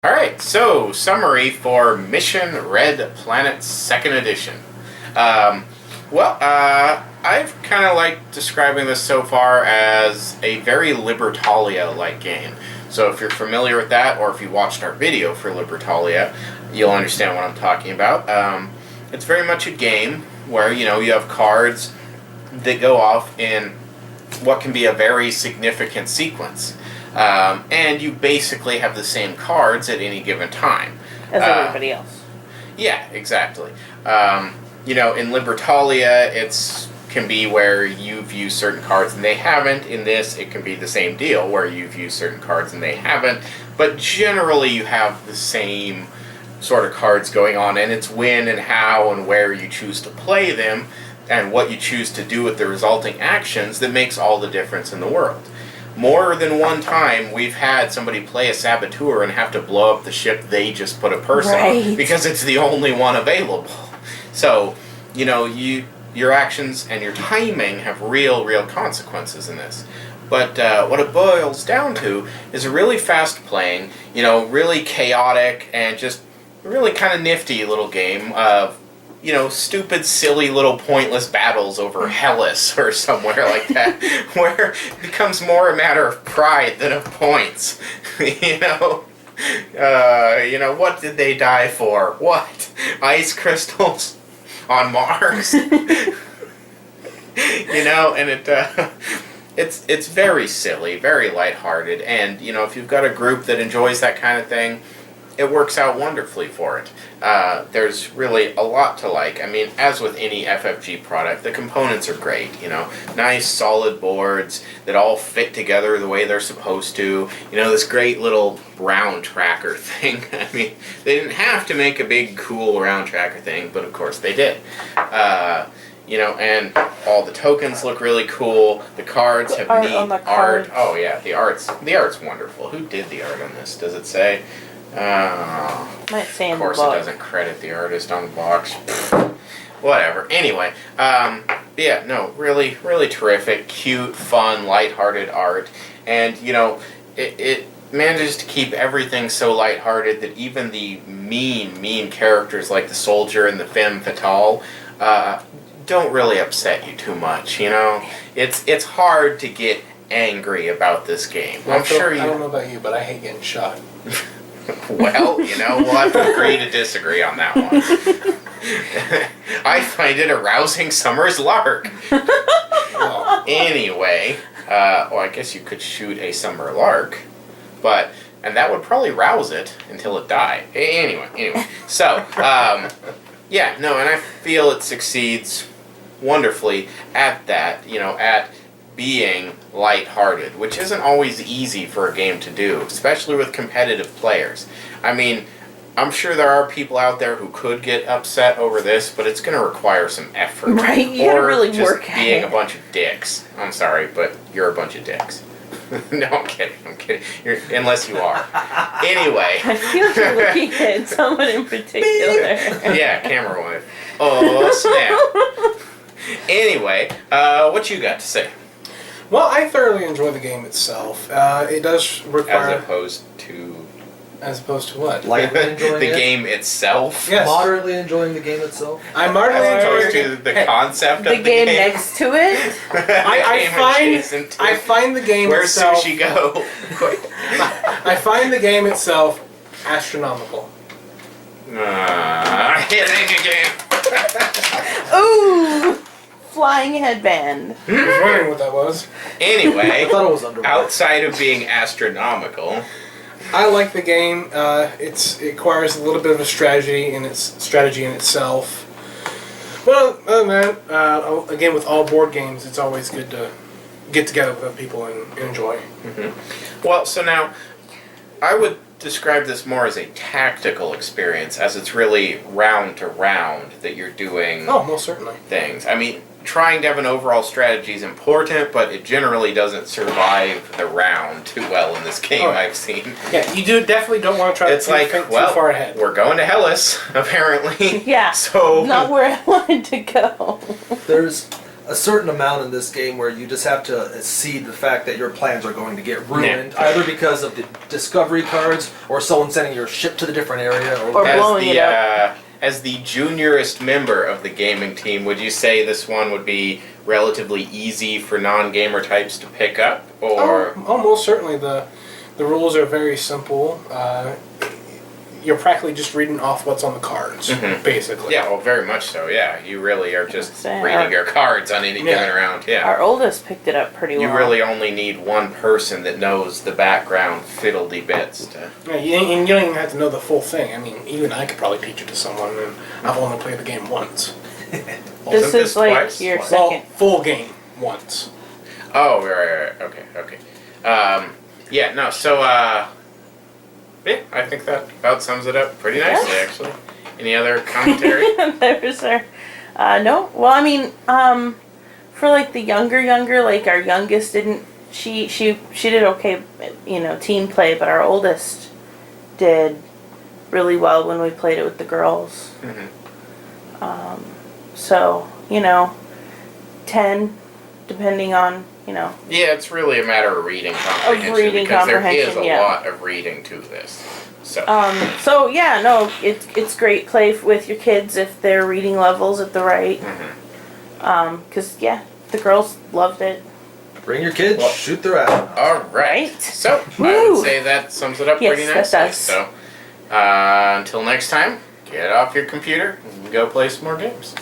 Alright, so summary for Mission Red Planet 2nd Edition. Um, I've kind of liked describing this so far as a very Libertalia-like game. So if you're familiar with that, or if you watched our video for Libertalia, you'll understand what I'm talking about. It's very much a game where, you have cards that go off in what can be a very significant sequence. And you basically have the same cards at any given time. As everybody else. Yeah, exactly. In Libertalia, can be where you've used certain cards and they haven't. In this, it can be the same deal, where you've used certain cards and they haven't. But generally, you have the same sort of cards going on, and it's when and how and where you choose to play them and what you choose to do with the resulting actions that makes all the difference in the world. More than one time, we've had somebody play a saboteur and have to blow up the ship they just put a person on because it's the only one available. So, your actions and your timing have real consequences in this. But what it boils down to is a really fast-playing, really chaotic and just really kind of nifty little game of stupid, silly, little pointless battles over Hellas or somewhere like that, where it becomes more a matter of pride than of points. What did they die for? What? Ice crystals on Mars? It's very silly, very lighthearted, and, if you've got a group that enjoys that kind of thing, it works out wonderfully for it. There's really a lot to like. I mean, as with any FFG product, the components are great, Nice, solid boards that all fit together the way they're supposed to. This great little round tracker thing. I mean, they didn't have to make a big, cool round tracker thing, but of course they did. And all the tokens look really cool. The cards have neat art. Oh, yeah, the art's wonderful. Who did the art on this? Does it say? Might say in of course the book. It doesn't credit the artist on the box. Whatever. Anyway, really terrific, cute, fun, lighthearted art. And, it manages to keep everything so lighthearted that even the mean characters like the soldier and the femme fatale don't really upset you too much, It's hard to get angry about this game. Well, I don't know about you, but I hate getting shot. Well, we'll have to agree to disagree on that one. I find it a rousing summer's lark. Anyway, I guess you could shoot a summer lark, and that would probably rouse it until it died. Anyway. So, and I feel it succeeds wonderfully at that, at being lighthearted, which isn't always easy for a game to do, especially with competitive players. I mean, I'm sure there are people out there who could get upset over this, but it's going to require some effort. Right, you gotta really work at it. Being a bunch of dicks. I'm sorry, but you're a bunch of dicks. No, I'm kidding. Unless you are. Anyway. I feel like you're looking at someone in particular. Yeah, camera wife. Oh, snap. Anyway, what you got to say? Well, I thoroughly enjoy the game itself. It does require... As opposed to what? Lightly enjoying the game itself? Yes. Moderately enjoying the game itself? I'm moderately enjoying the concept of the game next to it? I find the game Where's itself... Where's Sushi go? I find the game itself astronomical. Hitting again. Ooh! Flying headband. I was wondering what that was. Anyway, I thought it was underwater. Outside of being astronomical, I like the game. It requires a little bit of a strategy in itself. Well, other than that, again, with all board games, it's always good to get together with other people and enjoy. Mm-hmm. Well, so now, I would describe this more as a tactical experience, as it's really round to round that you're doing. Oh, most certainly. Things. I mean, trying to have an overall strategy is important, but it generally doesn't survive the round too well in this game. I've seen. Yeah, you definitely don't want to try to think too far ahead. We're going to Hellas, apparently. Yeah. So not where I wanted to go. There's a certain amount in this game where you just have to cede the fact that your plans are going to get ruined, either because of the discovery cards or someone sending your ship to the different area, Or blowing it up. As the juniorest member of the gaming team, would you say this one would be relatively easy for non-gamer types to pick up, or Almost certainly the rules are very simple. You're practically just reading off what's on the cards, basically. yeah, well, very much so. Yeah, you really are just Say, reading your cards on any given round. Yeah, Our oldest picked it up pretty you well. really only need one person that knows the background fiddly bits to. Yeah, and you don't even have to know the full thing. I mean, even I could probably teach it to someone, and I've only played the game once. This Wasn't is like twice? your Twice. Well, second. full game once. Oh, right. Okay. Yeah, no, so, yeah, I think that about sums it up pretty nicely, Yes. actually. Any other commentary? There's our, no. Well, I mean, for like the younger, like our youngest didn't. She did okay, team play, but our oldest did really well when we played it with the girls. So 10, depending on Yeah, it's really a matter of reading comprehension. reading because there is comprehension, a yeah. lot of reading to this. So, So yeah, no, it's great play with your kids if their reading levels at the right. Cause the girls loved it. Bring your kids, Well- shoot their ass. all right. Right. So, I Woo. would say that sums it up Yes, pretty that nicely. does. So, until next time, get off your computer and go play some more games.